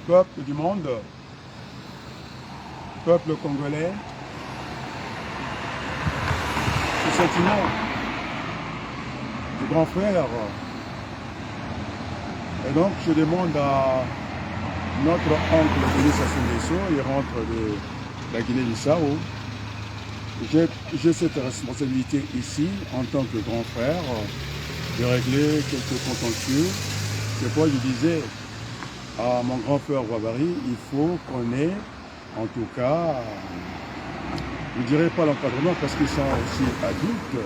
peuple du monde, peuple congolais, ce sentiment du grand frère. Et donc, je demande à notre oncle Denis Sassou Nguesso, il rentre de la Guinée-Bissau. J'ai cette responsabilité ici, en tant que grand frère, de régler quelques contentieux. C'est pourquoi je disais à mon grand frère Wabari, il faut qu'on ait, en tout cas, je ne dirais pas l'encadrement parce qu'ils sont aussi adultes.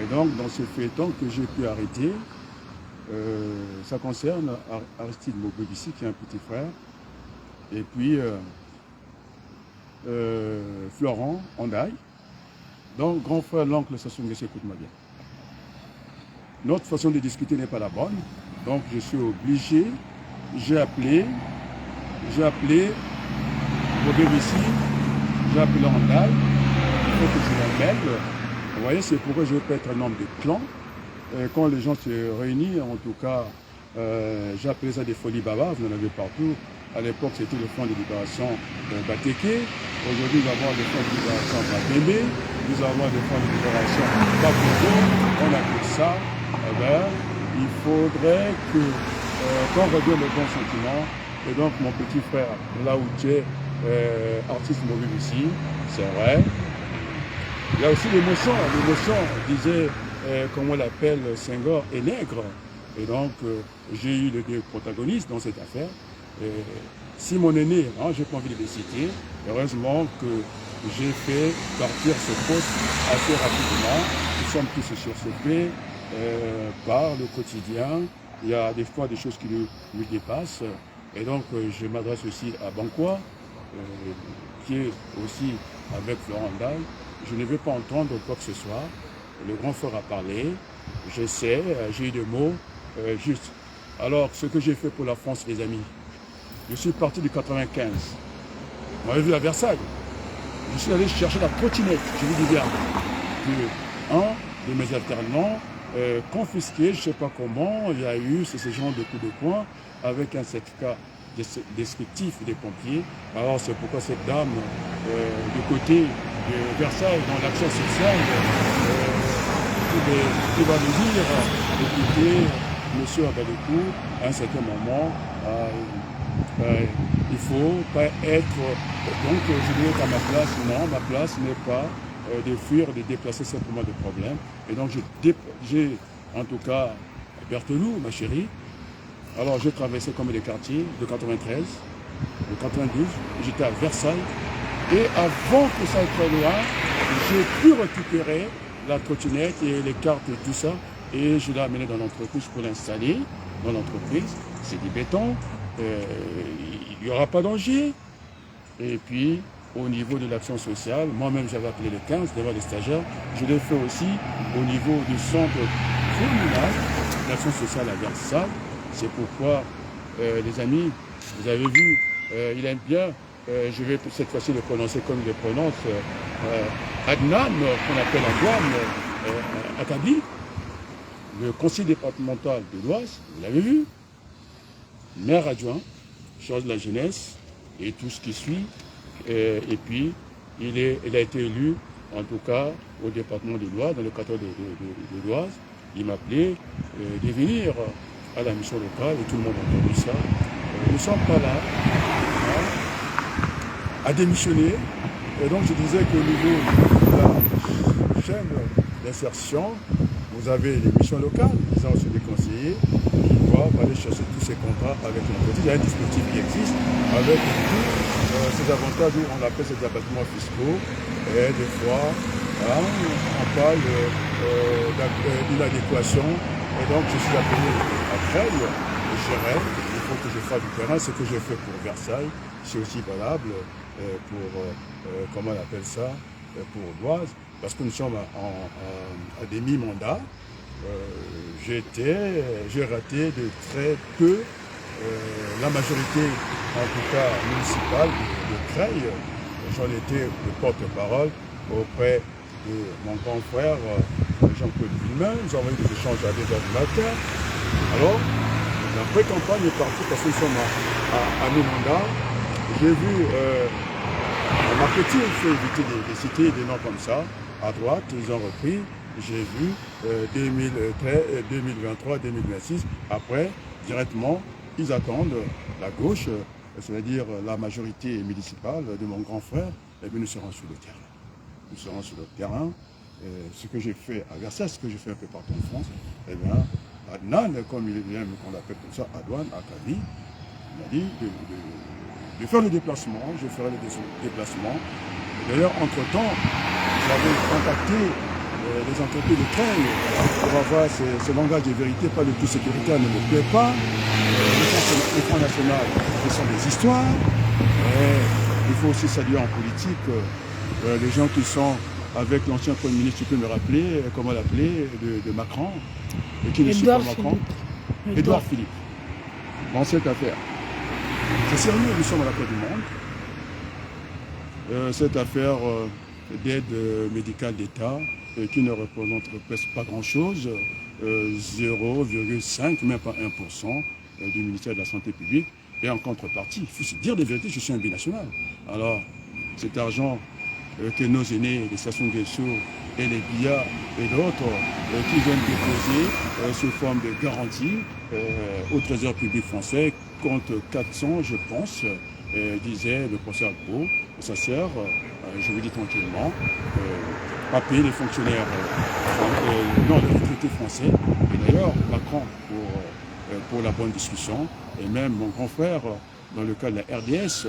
Et donc, dans ce feuilleton que j'ai pu arrêter, ça concerne Aristide Mobobissi, qui est un petit frère, et puis Florent Ondaï. Donc, grand frère, l'oncle Sassou Nguesso, écoute-moi bien. Notre façon de discuter n'est pas la bonne, donc je suis obligé, j'ai appelé Mobobissi, j'ai appelé Ondaï, il faut que je l'appelle. Vous voyez, c'est pourquoi je ne veux pas être un homme de clan. Quand les gens se réunissent, en tout cas, j'ai appelé ça des folies bavardes, vous en avez partout. À l'époque, c'était le Front de libération Bateke. Aujourd'hui, nous avons le Front de libération Babembe. Nous avons le Front de libération Bakozo. On appelle ça. Eh bien, il faudrait que, qu'on revienne le bon sentiment. Et donc, mon petit frère, là où tu es, artiste mobile ici, c'est vrai. Il y a aussi l'émotion. L'émotion, disait, comme on l'appelle, Senghor est nègre. Et donc, j'ai eu les deux protagonistes dans cette affaire. Si mon aîné, hein, je n'ai pas envie de les citer, heureusement que j'ai fait partir ce poste assez rapidement. Nous sommes tous surchauffés par le quotidien. Il y a des fois des choses qui nous dépassent. Et donc, je m'adresse aussi à Banquois, qui est aussi avec Florent Ondaï. Je ne veux pas entendre quoi que ce soit. Le grand frère a parlé. Je sais, j'ai eu des mots justes. Alors, ce que j'ai fait pour la France, les amis, je suis parti du 95. Vous m'avez vu à Versailles. Je suis allé chercher la trottinette, je vous dis bien, un de mes alternants confisqué, je ne sais pas comment, il y a eu ce genre de coups de poing avec un certificat descriptif des pompiers. Alors c'est pourquoi cette dame du côté de Versailles, dans l'action sociale, qui va nous dire, écoutez, monsieur Abadoukou, à un certain moment, il ne faut pas être... Donc je dis à ma place, non, ma place n'est pas de fuir, de déplacer simplement des problèmes. Et donc j'ai en tout cas Berthelou, ma chérie. Alors j'ai traversé comme des quartiers de 93, de 92, j'étais à Versailles. Et avant que ça aille très loin, j'ai pu récupérer la trottinette et les cartes et tout ça. Et je l'ai amené dans l'entreprise pour l'installer dans l'entreprise. C'est du béton, il n'y aura pas danger. Et puis, au niveau de l'action sociale, moi-même j'avais appelé le 15 devant les stagiaires. Je l'ai fait aussi au niveau du centre communal d'action sociale à Versailles. C'est pourquoi, les amis, vous avez vu, il aime bien, je vais cette fois-ci le prononcer comme il le prononce, Adnan, qu'on appelle Antoine, Akabi, le conseil départemental de l'Oise, vous l'avez vu, maire adjoint, charge de la jeunesse et tout ce qui suit. Et puis, il a été élu, en tout cas, au département de l'Oise, dans le canton de l'Oise. Il m'a appelé de venir à la mission locale et tout le monde a entendu ça. Nous ne sommes pas là à démissionner. Et donc, je disais qu'au niveau de la chaîne d'insertion, vous avez les missions locales, ils ont aussi des conseillers qui doivent aller chercher tous ces contrats avec l'entreprise. Il y a un dispositif qui existe avec tous ces avantages, où on appelle ces abattements fiscaux. Et des fois, hein, on parle d'inadéquation. Et donc, je suis appelé à Creil, et Chérel. Il faut que je fasse du terrain. Ce que j'ai fait pour Versailles, c'est aussi valable pour, comment on appelle ça, pour l'Oise. Parce que nous sommes à demi-mandat. J'ai raté de très peu la majorité, en tout cas municipale, de Creil. J'en étais le porte-parole auprès de mon grand frère Jean-Claude Villemin. Nous avons eu des échanges à 2 heures du matin. Alors, La pré-campagne est partie parce que nous sommes à mi-mandat. J'ai vu le marketing, il faut éviter de citer des noms comme ça. À droite, ils ont repris. J'ai vu 2023, 2026. Après, directement, ils attendent la gauche, c'est-à-dire la majorité municipale de mon grand frère. Et bien, nous serons sur le terrain. Nous serons sur le terrain. Ce que j'ai fait à Versailles, ce que j'ai fait un peu partout en France, eh bien, Adnan, comme il vient qu'on l'appelle comme ça, Adouane, Akali, il m'a dit de faire le déplacement, je ferai le déplacement. D'ailleurs, entre-temps, j'avais contacté les entreprises de train pour avoir ce langage de vérité, pas le tout sécuritaire, ne me plaît pas. Le Front National, ce sont des histoires. Il faut aussi saluer en politique les gens qui sont avec l'ancien Premier ministre, tu peux me rappeler, comment l'appeler, de Macron, et qui ne suit pas Macron. Édouard Philippe. Dans cette affaire. C'est sérieux, nous sommes à la Côte du Monde. Cette affaire d'aide médicale d'État qui ne représente presque pas grand-chose, 0,5, même pas 1% du ministère de la Santé publique. Et en contrepartie, il faut se dire de vérité, je suis un binational. Alors, cet argent que nos aînés, les Sassou Nguesso et les Biya et d'autres qui viennent déposer sous forme de garantie au Trésor public français compte 400, je pense, disait le professeur Agbo. Ça sert, je vous dis tranquillement, à payer les fonctionnaires, non, les retraités français. Et d'ailleurs, Macron, pour la bonne discussion, et même mon grand frère, dans le cas de la RDS,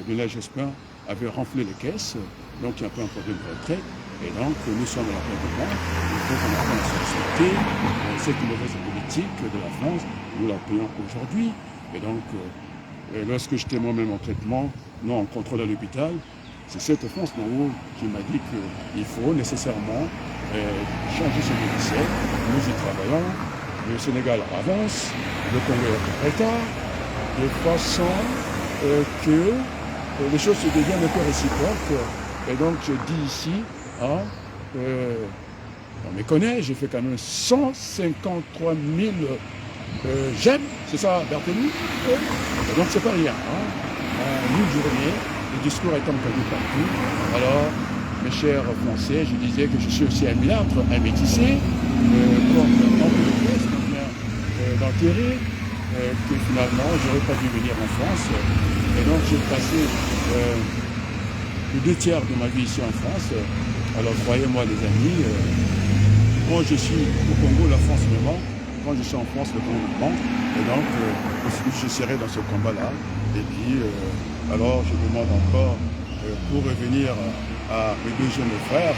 de l'âge Jospin, avait renflé les caisses, donc il y a un peu un problème de retraite. Et donc, nous sommes à la fin du monde, il faut qu'on apprenne à se respecter. Cette mauvaise politique de la France, nous la payons aujourd'hui. Et donc, lorsque j'étais moi-même en traitement, non en contrôle à l'hôpital, c'est cette France d'en haut qui m'a dit qu'il faut nécessairement changer ce logiciel. Nous y travaillons, le Sénégal avance, le Congo est en retard, de façon que les choses se deviennent un peu réciproques. Et donc, je dis ici, on me connaît, j'ai fait quand même 153 000 j'aime, c'est ça, Berthelou. Donc, c'est pas rien. En une journée, le discours est entendu partout. Alors, mes chers Français, je disais que je suis aussi un mulâtre, un métissé, comme l'homme de pièce qu'on vient d'enterrer, que finalement, j'aurais pas dû venir en France. Et donc, j'ai passé les 2 tiers de ma vie ici en France. Alors, croyez-moi, les amis, quand je suis au Congo, la France me manque. Quand je suis en France, le Congo me manque. Et donc, je serai dans ce combat-là. Et puis, alors, je demande encore, pour revenir à mes 2 jeunes frères,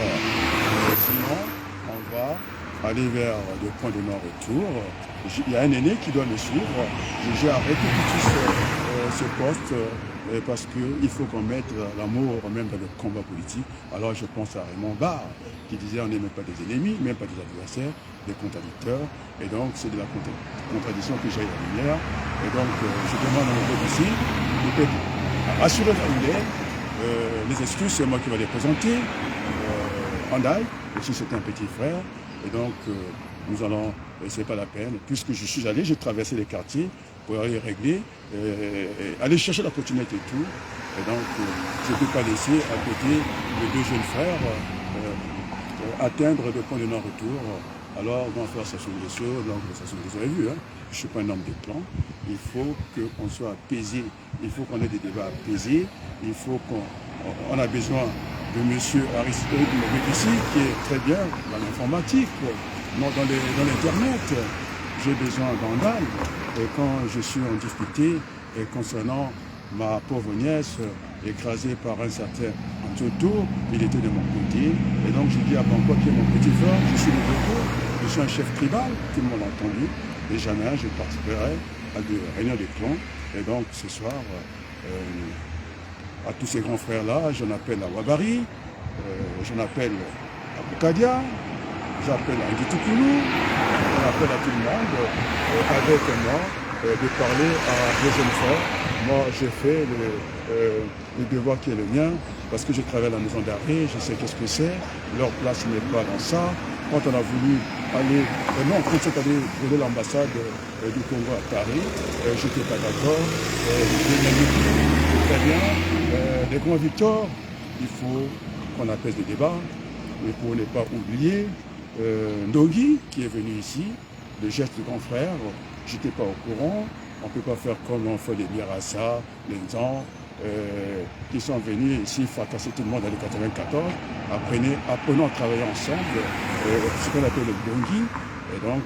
sinon, on va aller vers le point de non-retour. Il y a un aîné qui doit me suivre. J'ai arrêté tout ce poste parce qu'il faut qu'on mette l'amour même dans le combat politique. Alors je pense à Raymond Barre qui disait on n'est même pas des ennemis, même pas des adversaires, des contradicteurs. Et donc c'est de la contradiction que j'ai la lumière. Et donc je demande à mon peuple ici de peut-être assurer les excuses, c'est moi qui vais les présenter. Andaï, aussi c'est un petit frère. Et donc nous allons, c'est pas la peine, puisque je suis allé, j'ai traversé les quartiers pour aller régler, aller chercher la continuité et tout. Et donc, je ne peux pas laisser à côté les 2 jeunes frères atteindre le point de non-retour. Alors, mon frère Sassou Nguesso, l'oncle Sassou Nguesso, vous avez vu, je ne suis pas un homme de plan. Il faut qu'on soit apaisé, il faut qu'on ait des débats apaisés, il faut qu'on a besoin de M. Aristide ici, qui est très bien dans l'informatique, dans l'Internet. J'ai besoin d'Andal. Et quand je suis en difficulté, et concernant ma pauvre nièce, écrasée par un certain Antoto, il était de mon côté. Et donc je dis à Banco, qui est mon petit frère, je suis de retour, je suis un chef tribal, tout le monde l'a entendu. Et jamais je participerai à des réunions de clans. Et donc ce soir, à tous ces grands frères-là, j'en appelle à Wabari, j'en appelle à Boukadia, j'appelle à Ngitoukoulou, j'en appelle à tout le monde, avec moi, de parler à mes jeunes frères. Moi, j'ai fait le devoir qui est le mien, parce que je travaille à la maison d'arrêt, je sais qu'est-ce que c'est, leur place n'est pas dans ça, quand on a voulu aller, non, quand on est allé voler l'ambassade du Congo à Paris, je n'étais pas d'accord. J'ai même dit, très bien, les grands victoires, il faut qu'on apaise les débats, mais pour ne pas oublier Ndongi qui est venu ici, le geste de grand frère, je n'étais pas au courant. On ne peut pas faire comme on fait les Mirassa, les gens qui sont venus ici fracasser tout le monde dans les 94. Apprenons à travailler ensemble, ce qu'on appelle le Ndongi. Et donc,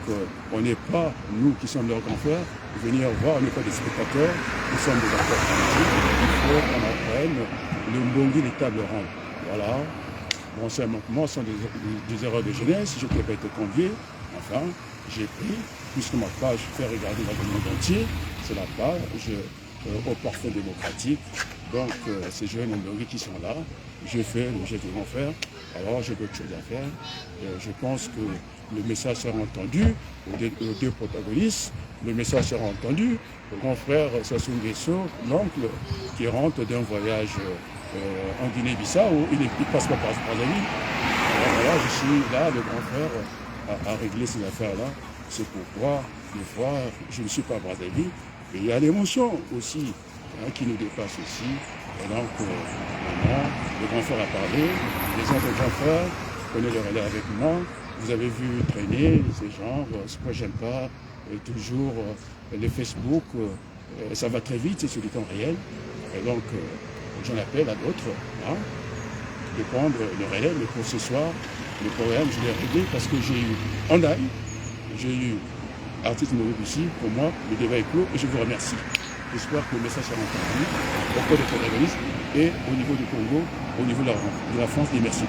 on n'est pas, nous qui sommes leurs grands frères, venir voir, on n'est pas des spectateurs, nous sommes des acteurs politiques. Il faut qu'on apprenne le Ndongi des tables rondes. Voilà. Bon, c'est un manquement, ce sont des erreurs de jeunesse. Je n'ai pas été convié. Enfin, j'ai pris, puisque ma page fait regarder dans le monde entier, c'est la page au parfum démocratique. Donc, ces jeunes Ndongi qui sont là, je fais le geste de mon frère. Alors, j'ai d'autres choses à faire. Je pense que le message sera entendu aux deux protagonistes. Le message sera entendu au grand frère Sassou Nguesso, l'oncle, qui rentre d'un voyage en Guinée-Bissau, où il ne passe pas par Brazzaville. Alors voilà, je suis là, le grand frère, à régler ces affaires-là. C'est pourquoi, des fois, je ne suis pas à Brazzaville. Et il y a l'émotion aussi qui nous dépasse aussi. Et donc, maintenant, le grand frère a parlé, les autres grands frères prenaient le relais avec moi. Vous avez vu traîner ces gens, ce que j'aime pas, toujours les Facebook, ça va très vite, c'est sur du temps réel. Et donc, j'en appelle à d'autres de prendre le relais. Mais pour ce soir, le problème, je l'ai réglé parce que j'ai eu Andaï, j'ai eu Artiste Maurice ici, pour moi, le débat est clos et je vous remercie. J'espère que le message sera entendu auprès des protagonistes et au niveau du Congo, au niveau de la France, et merci.